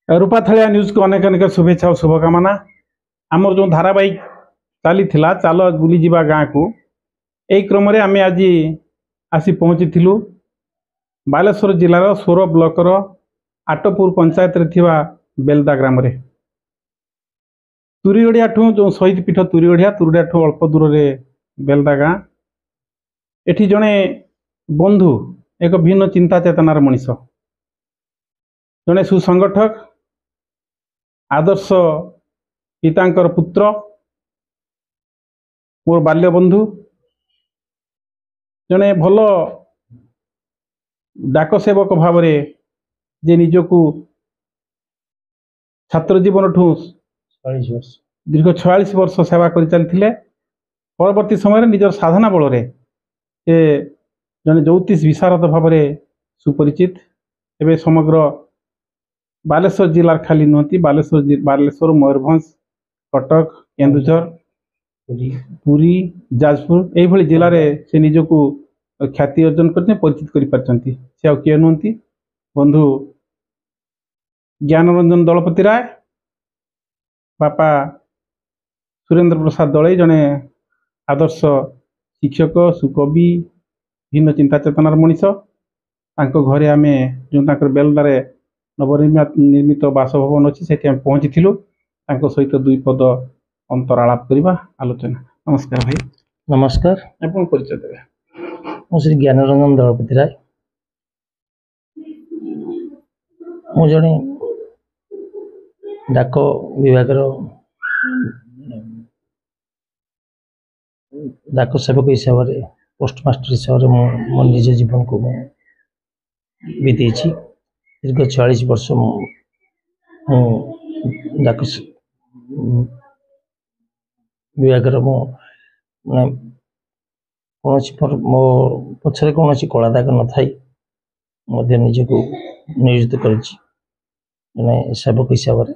रूपाथलिया news को अनेक अनेक शुभेच्छा और शुभकामना। आमर जो धारावाहिक चली चल बुली जीवा गाँ को यही क्रम आम आज आसी पहुँची बालेश्वर जिलार सोर ब्लॉकर आटपुर पंचायत बेलदा ग्राम तुरीगढ़िया ठू जो शहीद पीठ तुरीगढ़िया ठू अल्प दूर में बेलदा गाँ एठी जड़े बंधु एक भिन्न चिंता चेतनार मनीष जड़े सुसंगठक आदर्श पितांकर पुत्र मोर बाल्य बंधु जड़े भल डाक सेवक भाव जे निजकू छात्र जीवन ठू दीर्घ 46 वर्ष सेवा कर चलते परवर्ती समय निजर साधना बल जड़े ज्योतिष विशारद भाव सुपरिचित एवं समग्र बालेश्वर जिलार खाली नुहति बालेश्वर मयूरभंज कटक केन्दुझर पुरी जाजपुर यही जिले में से निजकू ख्याति अर्जन कर परिचित कर किए नुहति बंधु ज्ञानरंजन दलपति राय बापा सुरेंद्र प्रसाद दलई जड़े आदर्श शिक्षक सुकवि भिन्न चिंता चेतनार मनीष घरे आम जो बेलदार नवनिर्मित बासभवन अच्छी से पहुँची सहित दुई पद अंतरालाप करवा आलोचना। नमस्कार भाई। नमस्कार। आपन परिचय देवे। श्री ज्ञानरंजन दलपति राय मु जड़े डाक विभाग डाक सेवक हिसाब से पोस्टमास्टर हिसाब से मो निज जीवन को बीते दीर्घ 46 वर्ष डाक विभाग मैं कौन मो पछरे कौन कला दाग न थाई निजक नियोजित कर सेवक हिसाब से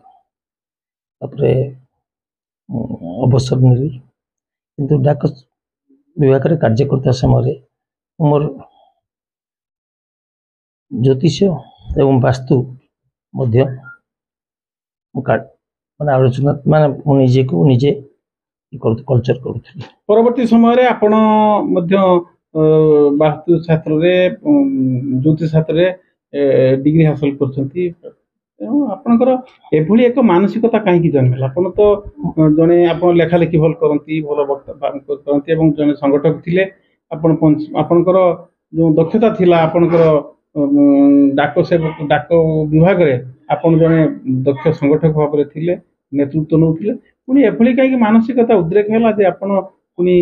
अवसर नेली किंतु डाक विभाग कार्य करता समय मोर ज्योतिष एवं वास्तु माने आलोचना माने निजे को निजे कल्चर करुथि। परवर्ती समय आपण वास्तु छात्र रे ज्योतिष छात्र रे डिग्री हासिल करछंती आपनकर एभली एक मानसिकता कहीं जन्मला आपण तो जने आपण लेखा लेखि भल करंती भल वक्ता करंती एवं जने संगठक थिले आपनकर जो दक्षता थिला आपनकर डाक सेवक डाक विभाग रे आपण जने दक्ष संगठक भाव रे थिले नेतृत्व नउथिले पुनी एभली कहीं मानसिकता उद्रेक हैला जे आपण पुनी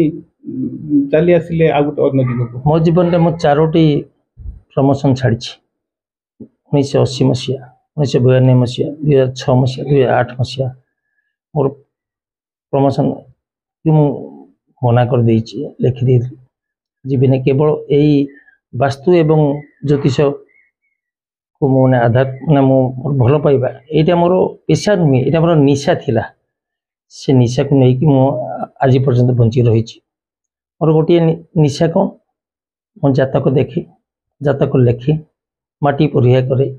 चली आसिले आ गुट अन्य दिगको। मो जीवन रे मो 4टी प्रमोशन छाड़ी 1980 मसिया 1992 मसीहा 2006 मसीहा 2008 मसीहा मोर प्रमोशन मना कर लिखिदी जीवन केवल यही वास्तु एवं ज्योतिष को मैंने आधार मैंने मोर भल पाइबा यहाँ मोर पेशा नुहे यहाँ मोर निशा थिला से निशा को लेकिन आज पर्यंत बंची रही मोर गोटे निशा कौन मो जातक देखी जातक लेखी माटी परीक्षा करे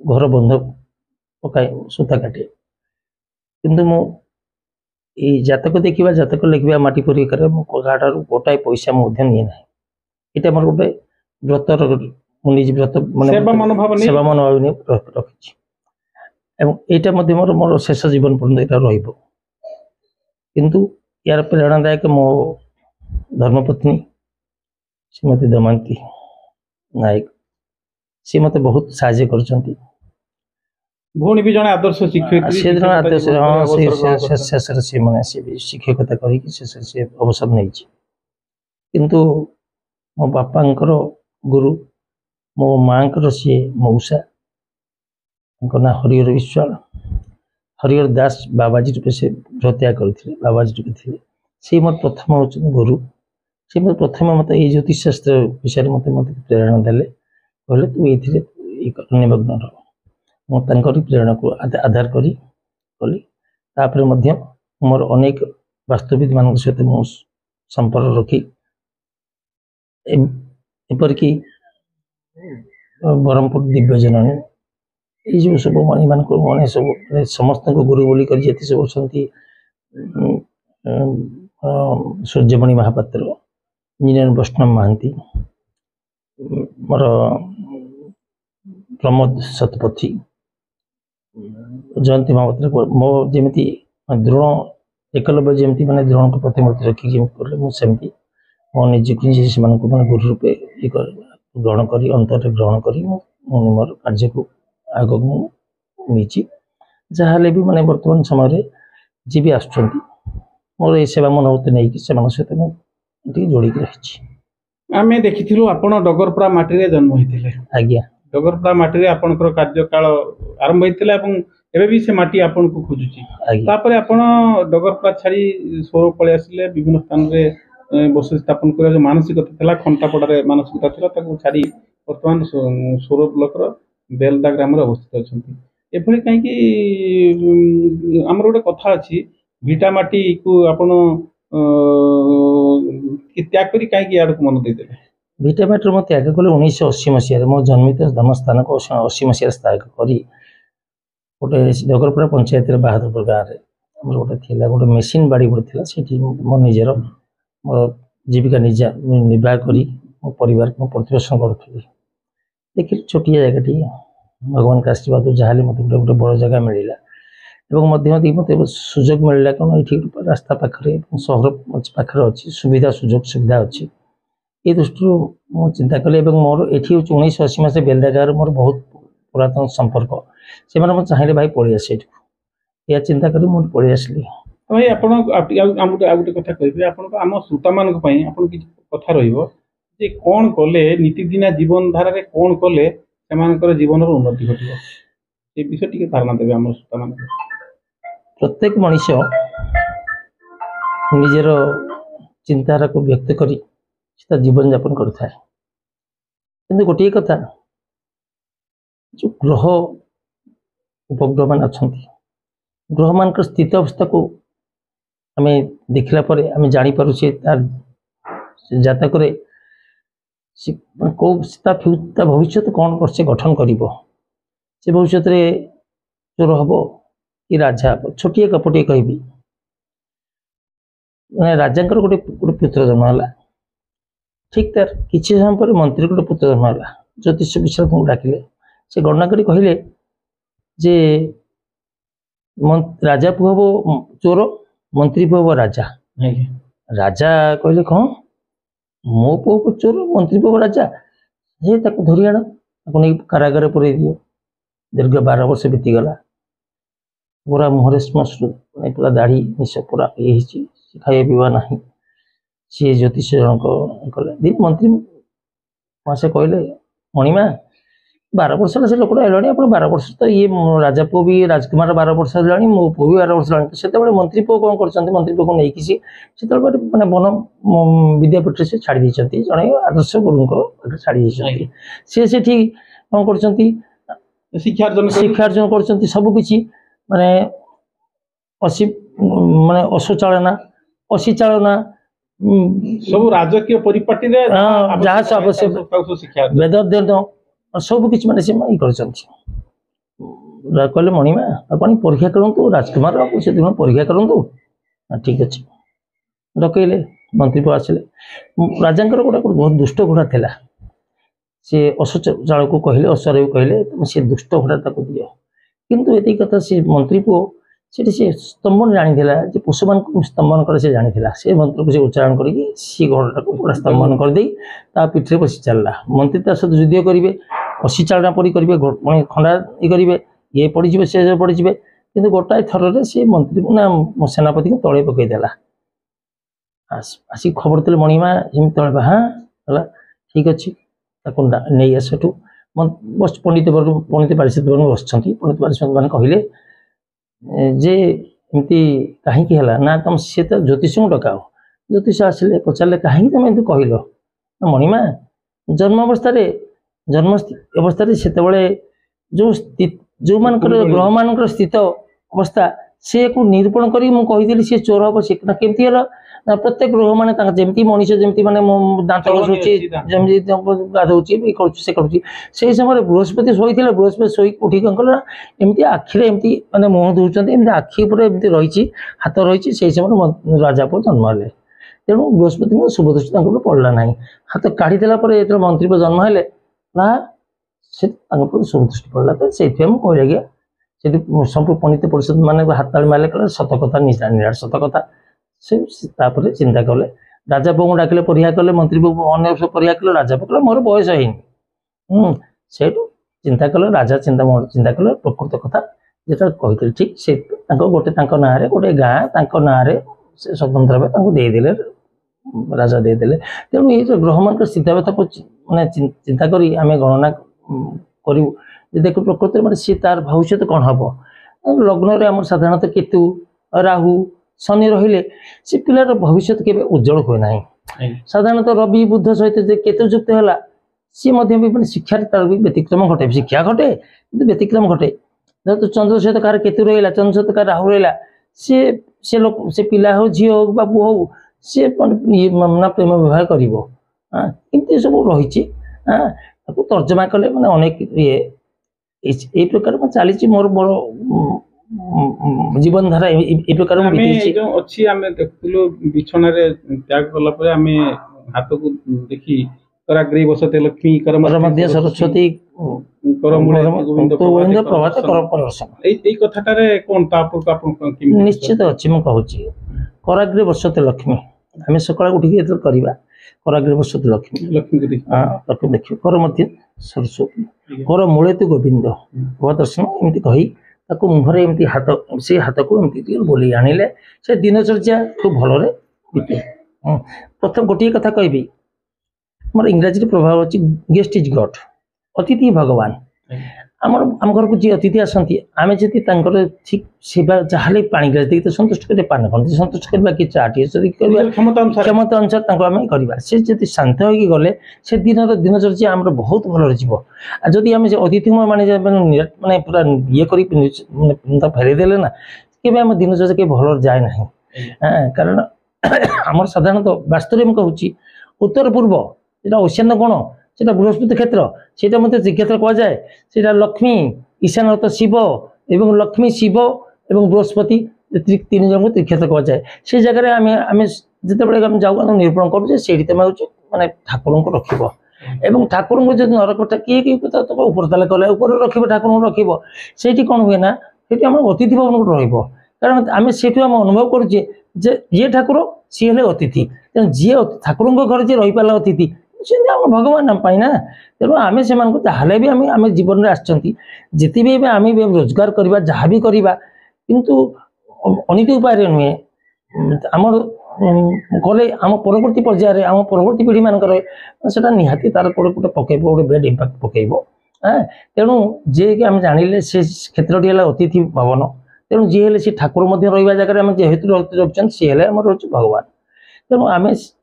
घर बंध पकाए सूता काटे किंतु मो जातक देखा जातक लिखा माटी परीक्षा करे गाठार गोटाए पैसा नहीं ना यहाँ मोर गोटे व्रतर निज व्रत सेवा मनोभाव नहीं रखी यहाँ मोर मोर शेष जीवन पर्यंत यहाँ किंतु यार प्रेरणादायक मो धर्मपत्नी श्रीमती दमयंती नायक सी मत बहुत साहाय्य करछंती भौणी भी जने आदर्श शिक्षक से दिन आदर्श हां से माने से भी शिक्षकता करी कि से अवसर नहीं किंतु मो बापांकर गुरु मो मांकर सी मौसा ना हरिहर विश्वाल हरिहर दास बाबाजी रूपे से हत्या करथिले बाबाजी रूपे थे से मोर प्रथम होचन गुरु से मोर प्रथम मत ये ज्योतिष शास्त्र विषय मत प्रेरणा देले कहले तू ये निमग्न रह मुझे प्रेरणा को आधार करी तापर मोर अनेक वास्तुविद मान सहित मु संपर्क रखी एपरिक ब्रह्मपुर दिव्य जननी ये जो सब मणि मान मैंने सब समस्त गुरु बोली कर जेती सब अछंती सूर्यमणि महापात्र इंजीनियर वैष्णव महांती मोर प्रमोद शतपथी जयंती महापात्र मो जमी द्रोण एकलव्य जमी मैंने द्रोण को प्रतिमूर्ति रखी कले मुझे मो निजी से मैंने गुरु रूपे ग्रहण कर अंतर ग्रहण कर मोर कार्य को आग नहीं जहाँ भी मैंने बर्तमान समय जी भी आसुँच मोर ये सेवा मनोभूति नहीं से सहित मुझे जोड़ी रही आम देखी आपण डगरपड़ा माटी जन्म होते आज्ञा डगरपड़ा माटी आपंकर कार्यकाल आरंभ होता एवं भी से माटी आपन को खोजुची तापर आपण डगरपड़ा छाड़ी सोर पलि आसिले विभिन्न स्थान में बसति स्थापन कर मानसिकता था खंटापड़ार मानसिकता था छाड़ी बर्तमान सोर ब्लॉक बेलदा ग्राम अवस्थित अच्छा एभली कहीं आमर गोटे कथा अच्छी भिटामाटी को आपण त्याग करी कहीं आड़ को मन देते भिटामाटी मैं त्याग कले 1980 मसीह मो जन्मित जन्मस्थान को 80 मसीह त्याग करी गोटे डगरपड़ा पंचायत बहादुरपुर गाँव में गोटे थी गोटे मेसीन बाड़ी गोटे थी मो निजर मोर जीविका निजा निर्वाह करी मो परिवार को प्रतिपोषण करी देखिए छोटिया जगह भगवान का आशीर्वाद जहाँ मत गोटे बड़ जगह मिलला मत सुजोग मिलला कौन ये रास्ता पाखे सहर पाखे अच्छी सुविधा सुजोग सुविधा अच्छी ये दृष्टि मुझे चिंता कली मोर ये 1980 मसीह बेलदा गाँव मोर बहुत पुरातन संपर्क से मैंने चाहिए भाई पलि आसे या चिंता कर मुझे पलि आसली भाई आप गोटे कथा कहे आम श्रोता मान कथा रे कौन कले नीतिदिना जीवन धारा कौन कले से जीवन उन्नति घट विषय टी धारणा देवे आम श्रोता मान प्रत्येक मनीष निजर चिंताधारा को व्यक्त करी जीवन यापन करता है किंतु गोटे कथा जो ग्रह उपग्रह मान अच्छा ग्रह मान स्थित अवस्था को आम देखला आम जापारे तार जातक भविष्य कौन कर गठन कर भविष्य चोर हम कि राजा हम छोटिया कपटे कह राजा गोटे पुत्र जन्म है ठीक तार किसी समय पर मंत्री गोटे पुत्र जन्म है ज्योतिष विशारद को डाकिले से गणना करी कहले जे राजा पुह हम चोर मंत्री पुह हम राजा राजा कहले कौन मो पुह को चोर मंत्री पुह राजा जे धरी आण नहीं कारागार पुरे दियो दीर्घ 12 वर्ष बीतीगला पूरा मुहरे श्मश्रु पूरा दाढ़ी निश पूरा ये खाया पीवा ना सी ज्योतिष कले दिन मंत्री मासे कहले मणिमा 12 वर्ष से लोक आए आप 12 वर्ष तो ये राजा पुओ भी राजकुमार 12 वर्ष है मो पु भी 12 वर्ष है से मंत्री पुओ कौन कर मंत्री पुओ को लेकिन से मैंने वन विद्यापीठ से छाड़ी जड़े आदर्श गुरु छाड़ी सी कौन कर शिक्षार्जन कर सबकि माने माने अशोचालना अशी चालना सब राजकीय परिपाटी जहाँ सब आवश्यक वेद अध्ययन सब किसी मैंने से कहले मणिमा आप परीक्षा करूँ राजकुमार से परीक्षा करूँ ठीक अच्छे डकैले मंत्री को आसिले राजा गोटे बहुत दुष्ट घोड़ा था सी अशोचाल को कहले अश्वर को कहले तुम सी दुष्ट घोड़ा दियो किंतु ये कथा सी मंत्री पुओ से स्तंभन जानी पशु मान स्तंभन कर जानी से मंत्र को उच्चारण करी घोड़ा को पूरा स्तंभन करदे पीठे बसी चलला मंत्री ता सहित युद्ध करेंगे अशी चालना परी करेंगे खंडा ये करेंगे ये पड़े से पड़े कि गोटाए थर से मंत्री को ना सेनापति को तले पकईदेला आसिक खबर तेल मणिमा जमी तले हाँ है ठीक अच्छे नहीं आसठू बस पंडित पारिषद वर्ग बस पंडित पारिषद मैंने कहले जे एमती कहीं ना तुम सी तो ज्योतिष को डकाओ ज्योतिष आसिले पचारे कहीं तुम एम कहल मणिमा जन्म अवस्था से जो मान ग्रह मान स्थित अवस्था सी को निरूपण करी कहीदेली सी चोर हम से केमती ନା ପ୍ରତ୍ୟେକ ଗ୍ରହ ମାନେ ତାଙ୍କ ଯେମିତି ମଣିଷ ଯେମିତି ମାନେ ଦାନ୍ତ ଘଷୁଛି ଯେମିତି ଗାଧଉଛି ଇଏ କରୁଛି ସେ କରୁଛି ସେଇ ସମୟରେ ବୃହସ୍ପତି ଶୋଇଥିଲେ ବୃହସ୍ପତି ଶୋଇକି ଉଠିକି କଣ କଲା ଏମିତି ଆଖିରେ ଏମିତି ମାନେ ମୁହଁ ଧୋଉଛନ୍ତି ଏମିତି ଆଖି ଉପରେ ଏମିତି ରହିଛି ହାତ ରହିଛି ସେଇ ସମୟରେ ରାଜା ପୁଅ ଜନ୍ମ ହେଲେ ତେଣୁ ବୃହସ୍ପତିଙ୍କ ଶୁଭ ଦୃଷ୍ଟି ତାଙ୍କ ଉପରେ ପଡ଼ିଲା ନାହିଁ ହାତ କାଢ଼ିଦେଲା ପରେ ଯେତେବେଳେ ମନ୍ତ୍ରୀ ପୁଅ ଜନ୍ମ ହେଲେ ନା ସେ ତାଙ୍କ ଉପରେ ଶୁଭ ଦୃଷ୍ଟି ପଡ଼ିଲା ତ ସେଇଥିପାଇଁ ମୁଁ କହିଲି ଆଜ୍ଞା ସେଠି ସବୁ ପଣ୍ଡିତ ପରିଷଦ ମାନେ ହାତ ତାଳି ମାରିଲେ କଲେ ସତ କଥା ନିରାଟ ସତ କଥା ସେ ତାପରେ ଚିନ୍ତା କଲେ ରାଜା ପୁଅଙ୍କୁ ଡାକିଲେ ପରୀକ୍ଷା କଲେ ମନ୍ତ୍ରୀ ପୁଅ ଅନ୍ୟ ସବୁ ପରୀକ୍ଷା କଲେ ରାଜା ପୁଅ କହିଲେ ମୋର ବୟସ ହେଇନି ସେଇଠୁ ଚିନ୍ତା କଲେ ରାଜା ଚିନ୍ତା କଲେ ପ୍ରକୃତ କଥା যেটা କହିଥିଲି ଠିକ ସେ ତାଙ୍କ ଗୋଟେ ତାଙ୍କ ନାଁରେ ଗୋଟେ ଗାଁ ତାଙ୍କ ନାଁରେ ସେ ସ୍ୱତନ୍ତ୍ର ଭାବେ ତାଙ୍କୁ ଦେଇଦେଲେ ରାଜା ଦେଇଦେଲେ ତେଣୁ ଏଇ ଯୋଉ ଗ୍ରହମାନଙ୍କର ସ୍ଥିତାବସ୍ଥାକୁ ମାନେ ଚିନ୍ତା କରି ଆମେ ଗଣନା କରିବୁ ଯେ ଦେଖୁ ପ୍ରକୃତରେ ମାନେ ସିଏ ତାର ଭବିଷ୍ୟତ କ'ଣ ହବ ଲଗ୍ନରେ ଆମର ସାଧାରଣତଃ କେତୁ ରାହୁ ଶନି ରହିଲେ ସେ ପିଲାର ଭବିଷ୍ୟତ କେବେ ଉଜ୍ଜଳ ହୁଏ ନାହିଁ ସାଧାରଣତଃ ରବି ବୁଧ ସହିତ ଯେ କେତୁ ଯୁକ୍ତ ହେଲା ସିଏ ମଧ୍ୟ ବି ମାନେ ଶିକ୍ଷାରେ ତାର ବି ବ୍ୟତିକ୍ରମ ଘଟେ ଶିକ୍ଷା ଘଟେ କିନ୍ତୁ ବ୍ୟତିକ୍ରମ ଘଟେ ଯେହେତୁ ଚନ୍ଦ୍ର ସହିତ କାହାର କେତୁ ରହିଲା ଚନ୍ଦ୍ର ସହିତ କାହାର ରାହୁ ରହିଲା ସେ ପିଲା ହଉ ଝିଅ ହଉ ବା ପୁଅ ହଉ ସିଏ ନା ପ୍ରେମ ବିବାହ କରିବ ଏମିତି ସବୁ ରହିଛି ତାକୁ ତର୍ଜମା କଲେ ମାନେ ଅନେକ ଇଏ এই প্রকার চালিছি মোর মোর জীবন ধারা এই প্রকার আমি ଅଛି ଆମେ ଦେଖୁଥିଲୁ ବିଛଣାରେ ତ୍ୟାଗ କଲା ପରେ ଆମେ ହାତକୁ ଦେଖି କରାଗ୍ରହୀ ବସତେ ଲକ୍ଷ୍ମୀ କର ମଧ୍ୟ ସରସ୍ୱତୀ କର ମୂଳେ ଗୋବିନ୍ଦ ପ୍ରଭାତ କର ପ୍ରଦର୍ଶନ এই কথাটাରେ কোন ତାପରକୁ ଆପଣ ନିଶ୍ଚିତ ଅଛି ମୁଁ କହୁଛି କରାଗ୍ରହୀ ବସତେ ଲକ୍ଷ୍ମୀ ଆମେ ସକାଳେ ଉଠିକି ଯେତେବେଳେ କରିବା କରାଗ୍ରହୀ ବସତେ ଲକ୍ଷ୍ମୀ ଲକ୍ଷ୍ମୀକୁ ଦେଖିବ କର ମଧ୍ୟ ସରସ୍ୱତୀ କର ମୂଳେ ତୁ ଗୋବିନ୍ଦ ପ୍ରଦର୍ଶନ ଏମିତି କହି ତାକୁ ମୁହଁରେ ଏମିତି ହାତ ସେ ହାତକୁ ଏମିତି ବୋଲି ଆଣିଲେ ସେ ଦିନଚର୍ଯ୍ୟା ଖୁବ ଭଲରେ ବିତେ ପ୍ରଥମ ଗୋଟିଏ କଥା କହିବି ଆମର ଇଂରାଜୀରେ ପ୍ରଭାବ ଅଛି ଗେଷ୍ଟ ଇଜ୍ ଗଡ୍ ଅତିଥି ଭଗବାନ ଆମର ଆମ ଘରକୁ ଯିଏ ଅତିଥି ଆସନ୍ତି ଆମେ ଯଦି ତାଙ୍କର ଠିକ ସେବା ଯାହାହେଲେ ପାଣି ଗ୍ଲାସ ଦେଇକି ତ ସନ୍ତୁଷ୍ଟ କରିବା ପାନ ଖଣ୍ଡେ ସନ୍ତୁଷ୍ଟ କରିବା କି ଚା ଟିକେ ଯଦି କରିବା କ୍ଷମତା ଅନୁସାରେ ତାଙ୍କୁ ଆମେ କରିବା ସେ ଯଦି ଶାନ୍ତ ହେଇକି ଗଲେ ସେ ଦିନଚର୍ଯ୍ୟା ଆମର ବହୁତ ଭଲରେ ଯିବ ଆଉ ଯଦି ଆମେ ସେ ଅତିଥି ମାନେ ମାନେ ପୁରା ଇଏ କରି ଫେରେଇ ଦେଲେ ନା କେବେ ଆମ ଦିନଚର୍ଯ୍ୟା କେବେ ଭଲରେ ଯାଏ ନାହିଁ କାରଣ ଆମର ସାଧାରଣତଃ ବାସ୍ତବରେ ମୁଁ କହୁଛି ଉତ୍ତର ପୂର୍ବ যেটা ঐশান্য কোণ সেটা বৃহস্পতি ক্ষেত্র সেটা মধ্যে শ্রীক্ষেত্র কুযায়ে সেটা লক্ষ্মী ঈশানত শিব এবং লক্ষ্মী শিব এবং বৃহস্পতি তিন জনক ত্রিক্ষেত্র কুযায়ে সেই জায়গায় আমি যেতবে আমি যাও আমি নিরূপণ করু যে সেইটি তুমি হচ্ছে মানে ঠাকুরଙ୍କୁ রখিব এবং ঠাকুরଙ୍କୁ যদি নরকটা কিଏ উপর তালে কলে উপরে রখিব ঠাকুরଙ୍କୁ রখিব সেইটি কোণ হুয়ে না সেটি আমার অতিথি ভবনକୁ রহিব কারণ আমি সেটু আমি অনুভব করুছে যে ଯିଏ ଠାକୁର ସିଏ ହେଲେ ଅତିଥି ତେଣୁ ଯିଏ ଠାକୁରଙ୍କ ଘରେ ଯିଏ ରହିପାରିଲା ଅତିଥି ସେମିତି ଆମ ଭଗବାନ ଆମ ପାଇଁ ନା ତେଣୁ ଆମେ ସେମାନଙ୍କୁ ଯାହାହେଲେ ବି ଆମେ ଜୀବନରେ ଆସିଛନ୍ତି ଯେତେବି ଏବେ ଆମେ ରୋଜଗାର କରିବା ଯାହା ବି କରିବା କିନ୍ତୁ ଅନୀତି ଉପାୟରେ ନୁହେଁ ଆମର କଲେ ଆମ ପରବର୍ତ୍ତୀ ପର୍ଯ୍ୟାୟରେ ଆମ ପରବର୍ତ୍ତୀ ପିଢ଼ି ମାନଙ୍କର ସେଟା ନିହାତି ତାର ଗୋଟେ ପକେଇବ ଗୋଟେ ବେଡ୍ ଇମ୍ପାକ୍ଟ ପକେଇବ ତେଣୁ ଯିଏକି ଆମେ ଜାଣିଲେ ସେ କ୍ଷେତ୍ରଟି ହେଲା ଅତିଥି ଭବନ ତେଣୁ ଯିଏ ହେଲେ ସେ ଠାକୁର ମଧ୍ୟ ରହିବା ଜାଗାରେ ଆମେ ଯେହେତୁ ରଖିଛନ୍ତି ସିଏ ହେଲେ ଆମର ହେଉଛି ଭଗବାନ ତେଣୁ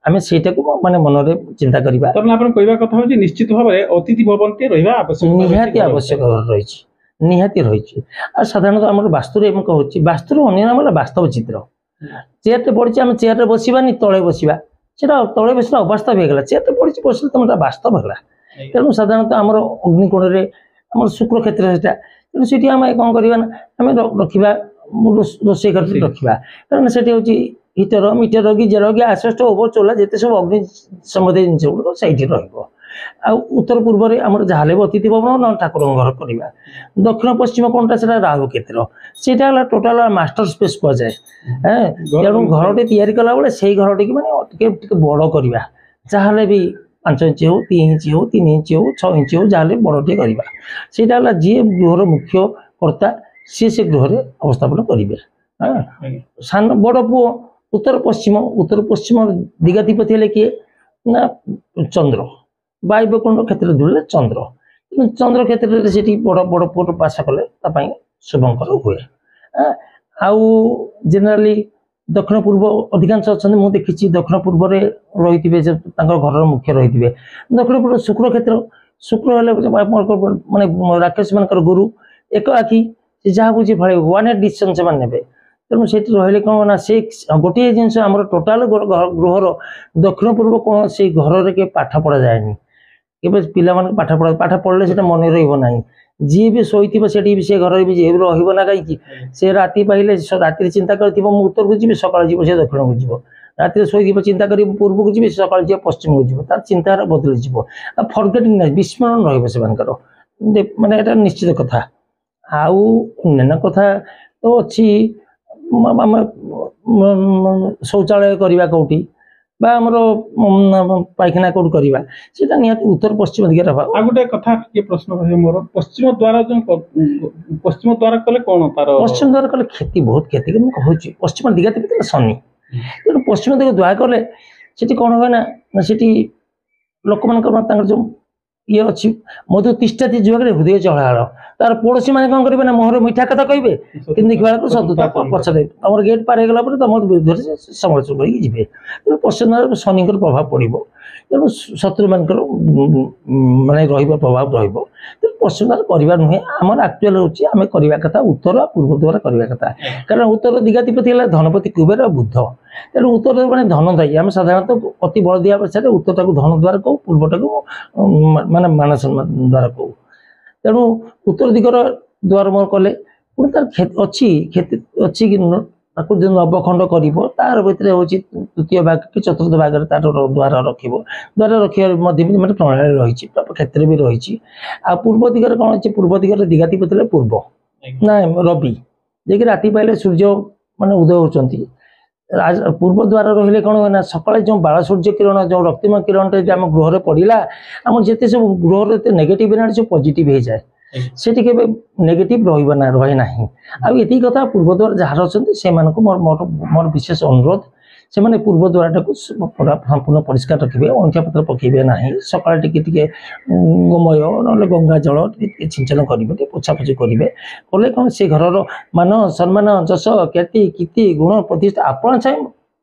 ଆମେ ସେଇଟାକୁ ମାନେ ମନରେ ଚିନ୍ତା କରିବା ଆପଣ କହିବା କଥା ହେଉଛି ନିଶ୍ଚିତ ଭାବରେ ଅତିଥି ଭବନଟି ରହିବା ଆବଶ୍ୟକ ନିହାତି ଆବଶ୍ୟକ ରହିଛି ନିହାତି ରହିଛି ଆଉ ସାଧାରଣତଃ ଆମର ବାସ୍ତୁରେ ମୁଁ କହୁଛି ବାସ୍ତୁର ଅନ୍ୟ ନାମ ହେଲା ବାସ୍ତବ ଚିତ୍ର ଚେୟାରଟେ ପଡ଼ିଛି ଆମେ ଚେୟାରରେ ବସିବାନି ତଳେ ବସିବା ସେଟା ତଳେ ବସିଲା ଅବାସ୍ତବ ହେଇଗଲା ଚେୟାରଟେ ପଡ଼ିଛି ବସିଲେ ତମେ ବାସ୍ତବ ହେଲା ତେଣୁ ସାଧାରଣତଃ ଆମର ଅଗ୍ନିକୋଣରେ ଆମର ଶୁକ୍ର କ୍ଷେତ୍ର ସେଟା ତେଣୁ ସେଠି ଆମେ କ'ଣ କରିବା ନା ଆମେ ରଖିବା ରୋଷେଇ ଘରେ ରଖିବା କାରଣ ସେଠି ହେଉଛି heater meter geyser gas stove ଚୁଲା ଯେତେ ସବୁ ଅଗ୍ନି ସମ୍ବନ୍ଧୀୟ ଜିନିଷ ଗୁଡ଼ିକ ସେଇଠି ରହିବ ଆଉ ଉତ୍ତର ପୂର୍ବରେ ଆମର ଯାହାହେଲେ ବି ଅତିଥି ଭବନ ନ ଠାକୁରଙ୍କ ଘର କରିବା ଦକ୍ଷିଣ ପଶ୍ଚିମ କୋଣଟା ସେଟା ରାହୁ କ୍ଷେତ୍ର ସେଇଟା ହେଲା ଟୋଟାଲ ମାଷ୍ଟର ସ୍ପେସ୍ କୁହାଯାଏ ତେଣୁ ଘରଟି ତିଆରି କଲାବେଳେ ସେଇ ଘରଟିକି ମାନେ ଟିକେ ବଡ଼ କରିବା ଯାହାହେଲେ ବି 5 ଇଞ୍ଚ ହଉ 3 ଇଞ୍ଚ ହଉ 3 ଇଞ୍ଚ ହଉ 6 ଇଞ୍ଚ ହଉ ଯାହାହେଲେ ବଡ଼ଟିଏ କରିବା ସେଇଟା ହେଲା ଯିଏ ଗୃହର ମୁଖ୍ୟ କର୍ତ୍ତା ସିଏ ସେ ଗୃହରେ ଅବସ୍ଥାପନ କରିବେ ସାନ ବଡ଼ ପୁଅ ଉତ୍ତର ପଶ୍ଚିମ ଦିଗାଧିପତି ହେଲେ କିଏ ନା ଚନ୍ଦ୍ର ବାୟୁବକୁଣ୍ଡ କ୍ଷେତ୍ରରେ ଧରିଲେ ଚନ୍ଦ୍ର ଚନ୍ଦ୍ର କ୍ଷେତ୍ରରେ ସେଠି ବଡ଼ ପୁଅ ବାସ କଲେ ତା ପାଇଁ ଶୁଭଙ୍କର ହୁଏ ଆଉ ଜେନେରାଲି ଦକ୍ଷିଣ ପୂର୍ବ ଅଧିକାଂଶ ଅଛନ୍ତି ମୁଁ ଦେଖିଛି ଦକ୍ଷିଣ ପୂର୍ବରେ ରହିଥିବେ ଯେ ତାଙ୍କର ଘରର ମୁଖ୍ୟ ରହିଥିବେ ଦକ୍ଷିଣ ପୂର୍ବ ଶୁକ୍ର କ୍ଷେତ୍ର ଶୁକ୍ର ହେଲେ ମାନେ ରାକ୍ଷସ ମାନଙ୍କର ଗୁରୁ ଏକ ଆଖି ସେ ଯାହା ବୁଝି ଫଳେ ୱାନ୍ ହେଡ୍ ଡିସିସନ୍ ସେମାନେ ନେବେ तेणु से रही कौन ना से गोटे जिनस आम टोटाल गृहर दक्षिण पूर्व कौन से घर के पाठ पढ़ा जाए केवल पिला पाठ पढ़ले से मन रहा जी भी शोथ से घर भी जी रहा कहीं से राति पाइले राति चिंता कर उत्तर को जी सका जी से दक्षिण को जीव राति शोथ चिंता कर पूर्व को जी सका जी पश्चिम को जीव तार चिंतार बदली जीव फरगेटिंग विस्मरण रही माने एटा निश्चित कथा आउ अन्य कथा तो अच्छी शौचालय करवा कौटी पायखाना कौट करवा से निहत उत्तर पश्चिम दिखे आ गोटे कथा ये प्रश्न रहे मोर पश्चिम द्वार जो पश्चिम द्वार कले कौन तार पश्चिम द्वार कले क्षति बहुत क्षति मुझे कहूँ पश्चिम दिगा देते शनि तेणु पश्चिम दिग द्वार कले से कौन हुए ना लोक मान जो ये अच्छी मधु तिष्ठा जुआक हृदय चढ़ाड़ तार पड़ोशी मैंने कौन करेंगे ना मुहर मीठा कथा कहे कि देखा शत्रुता पछरे तुम गेट पार होगा तुम विरुद्ध से समालोचना करके जी तेणु पश्चिम द्वार शनि प्रभाव पड़ो तेणु शत्रु मान माने प्रभाव रहा पश्चिम द्वार करवा नुहे आम आक्चुअल होची आम करवा कथा उत्तर पूर्व द्वार करवा कथा कारण उत्तर दिगाधिपति है धनपति कुबेर बुद्ध तेणु उत्तर मैंने धन दायी आम साधारणतः अति बड़ दिया पछाड़े उत्तर धन द्वार कहू पूर्वटा को माने मानस द्वार कहू तेणु उत्तर दिगर द्वार मोर कले पुणी तार अच्छी क्षति अच्छी जो नवखंड कर भितर हूँ तृतीय भाग कि चतुर्थ भाग तार द्वार द्वार रखा मैं प्रणाली रही क्षेत्र भी रही आ पूर्व दिगरे कौन अच्छे पूर्व दिगरे दिगाधिपति पूर्व ना रवि जे कि राति पाइले सूर्य माने उदय होती पूर्व द्वार रही कौन हुए ना सकाଳେ जो बाल सूर्य किरण जो रक्तिम किरण आम गृह पड़ा आम जिते सब गृह नेगेटिव एनर्जी सब पॉजिटिव हो जाए से नेगेटिव रही ना आई कथा पूर्व द्वार जहाँ अच्छा से मोर विशेष अनुरोध से मैंने पूर्व द्वारा को संपूर्ण परिष्कार रखिए अंठिया पत्र पकेबे ना सका गोमय ना गंगा जल सिंचन करेंगे पोछापोछि करेंगे कले कौन से घर मान सम्मान जस ख्याति कीर्ति गुण प्रतिष्ठा आपण चाहे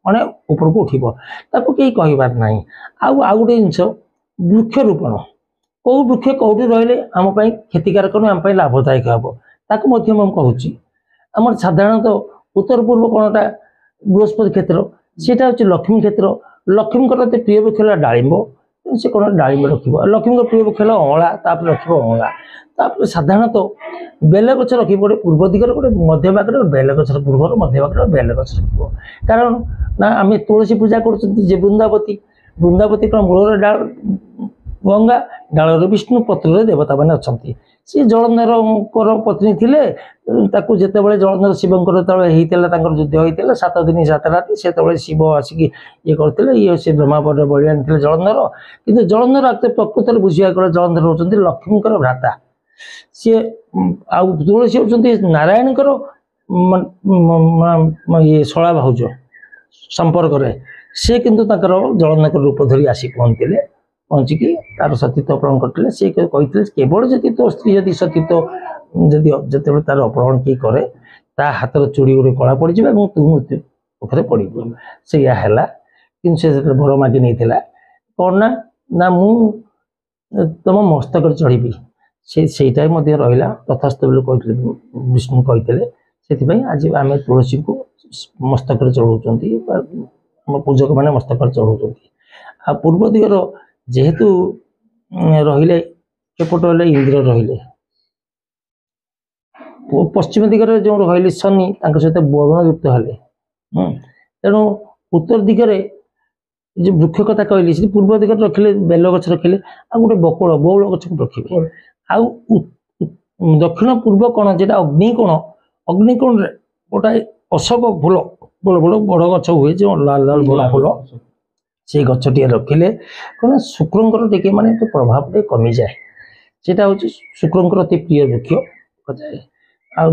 मैंने ऊपर को उठब ताको कहीं कहबार ना आउ गोटे जिनस वृक्षरोपण कौ वृक्ष कौटी रही आम क्षतिकारक नुह आम लाभदायक हम ताकू कहूँ आम साधारणतः उत्तर पूर्व कौनटा बृहस्पति क्षेत्र सीटा हूँ लक्ष्मी क्षेत्र लक्ष्मी प्रिय वृक्ष है डालिंब से कौन डालिंब रख लक्ष्मी प्रिय वृक्ष है अँला रख अँला साधारणतः बेल गच रख गोटे पूर्व दिगरे गोटे मध्य भाग बेल गच गृहर मध्य भाग बेल गच रख कारण ना आम तुलसी पूजा कर वृंदावती वृंदावती मूल डाल गंगा डाल विष्णु पत्र देवता मैंने अच्छा सी जलंधर पत्नी थिले ताकू जितेबाला जलंधर शिवंकर जो युद्ध होता 7 दिन 7 रात से शिव आसिक ये करते ये से ब्रह्मापर बलि आनी जलंधर किंतु जलंधर प्रकृत बुझा गला जलंधर होती लक्ष्मी भ्राता सी आ तुलसी होती नारायण ये शला भाउज संपर्क सी किंतु जलंधर रूप धरी आसी पहुँचते पहुँचिकी तार सतीत्व अपहरण करते सी कहते केवल जदि तो स्त्री जदि सतीत्व जदि जो तार अपहरण किए करे ता हाथर चूड़ी गोटे कला पड़ जाए तू मृत्यु मुखरे पड़ से कि से बर मागि नहीं कौन ना मु तुम मस्तक चढ़ी से रहा तथास्थ कहते विष्णु कहते से आज आम तुलसी को मस्तक चढ़ाऊँ पूजक मैंने मस्तक चढ़ाऊँ आ पूर्व दिगर जेहेतु रहिले एपट इंद्र रहिले पश्चिम दिगरे जो रहिले शनि सहित वर्णयुक्त हेले तेणु उत्तर दिगरे जो वृक्ष कथा कहली से पूर्व दिगरे रखिले बेल गछ रखिले आ गोटे बकुल बौल गछ रखिले आउ दक्षिण पूर्व कोण जेटा अग्निकोण गोटाए अशोक फूल बड़ बड़ बड़ गछ हुए जो लाल लाल बड़ फूल से गछटे रखिले कौन शुक्रंकर टे माने तो प्रभाव टे कमी जाए सेटा हूँ शुक्रंकर अति प्रिय वृक्ष आ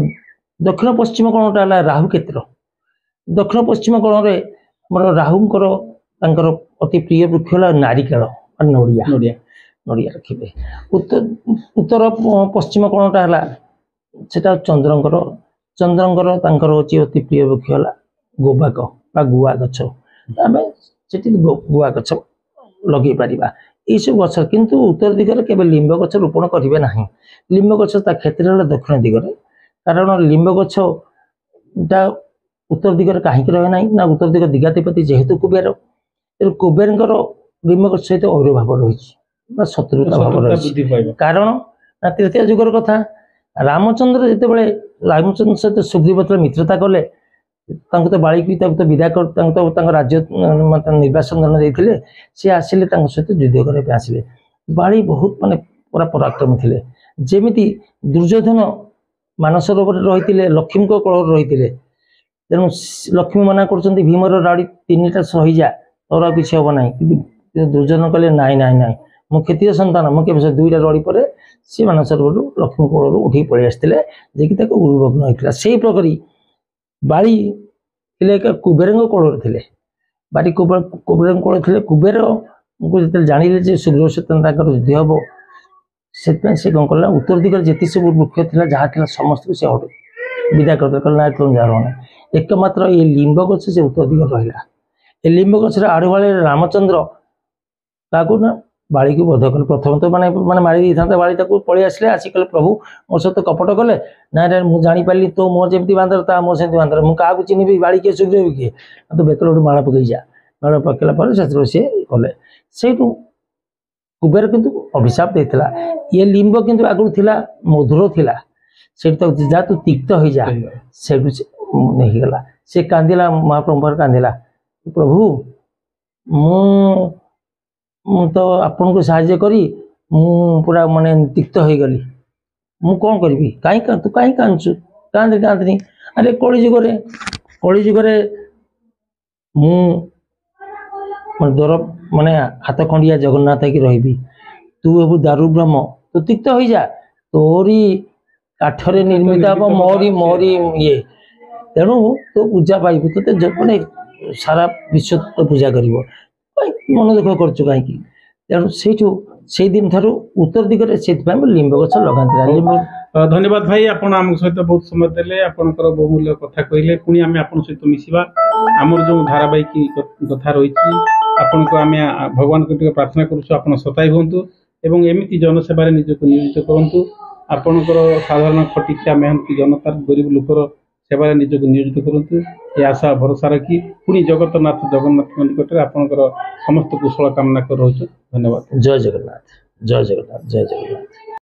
दक्षिण पश्चिम कोणटा राहु क्षेत्र दक्षिण पश्चिम कोण में राहुंकर अति प्रिय वृक्ष है नारिकेल नड़िया नड़िया नड़िया रखिए उत्तर पश्चिम कोणटा है सेटा चंद्रंकर हूँ अति प्रिय वृक्ष है गोबाक गुआ गछ आम से गुआ गछ लगे पार यही सब गछ किंतु उत्तर दिगरे केवल लिंब गछ रोपण करेंगे ना लिंब गछ क्षेत्र है दक्षिण दिगरे कारण लिंब गछटा उत्तर दिगरे कहीं रहे ना ना उत्तर दिग दिगातिपति जेहेतु कुबेर कुबेर लिंब गछ सहित और भाव रही शत्रुता भाव रही कारण ना तृतीय जुगर कथा रामचंद्र जिते रामचंद्र सहित सुग्रीव मित्रता कले तो बाड़ी तो विदा कर राज्य निर्वासन देते सी आसिले सहित युद्ध करने आसिले बाड़ी बहुत माने पूरा पराक्रमी थे जेमिति दुर्योधन मानसरोवर रही लक्ष्मी कोल रही तेणु लक्ष्मी मना कर भीमर राड़ी 3टा सहीजा तोर किसी हम ना दुर्योधन कहले नाई नाई नाई मो क्षत्रिय संतान मुझे 2टा रड़ी पर सी मानसरोवर लक्ष्मी कोल उठी पलि आसते जे गुरुभग्न होता से प्रकारी बाड़ी कुबेर कोल थे बाड़ी कुबेर कोल थे कुबेर जो जानिले सुग्रीव सहित युद्ध हम से कौन कला उत्तर दिगरे जिते सब वृक्ष था जहाँ था समस्त से विदा कर ना तुम जा रहा एकमात्र ये लिंब गछ से उत्तर दिग रहा ये लिंब गछर आड़ुवाले रामचंद्र क्या ना बाड़ी को बध कले प्रथम तो माने माने मारी था बाड़ी पलि आसिले आसिक प्रभु मो सहित कपट कले ना मुझे जापारि तो मोर जमी बांधर ता मो से बांधर मुझे चिन्हबी बाड़ी किए सुग्रीव किए तो बेकर गोटे माला पकई जा माला पकड़ा से कले से कुबेर किंतु अभिशाप देता ये लिंब किंतु आगु थिला मधुर थिला से तो जा तू तिक्त हो जा से नहीं गला से कांदिला महाप्रभु कांदिला प्रभु मु तो आपन को साहाय्य करी मु पूरा माने तिक्त हो गली मु कौन करी कहीं तू कहीं कांदु कांदनी अरे कली जुगरे मु दर माने हाथ खंडिया जगन्नाथ की रही तू अब दारु ब्रह्म तू तिक्त हो जा तोरी काठरे निर्मित हम मोरी मोरी ये तेणु तो पूजा पाइबू तो मैंने सारा विश्व तो पूजा कर मन दुख कर कहीं तेणु से दिन थारू उत्तर दिगरे से लिंब गछ लगा धन्यवाद भाई आपण आम सहित बहुत समय देले आपनकर बहुमूल्य कथा कहले पुणी आम आपण सहित मिसिबा आमर जो धारावाहिक कथा रही आपण को आम भगवान को प्रार्थना करूँ आप सताई हूँ एवं एमती जनसेवार निजक नियोजित करूँ आपणकर साधारण खटिकिया मेहनती जनतार गरीब लोकर सेवार निजक नियोजित करूँ ये आशा भरोसा रखी पुणी जगतनाथ जगन्नाथ निकट में आपणकर समस्त कुशल कामना कर रही धन्यवाद जय जगन्नाथ जय जगन्नाथ जय जगन्नाथ।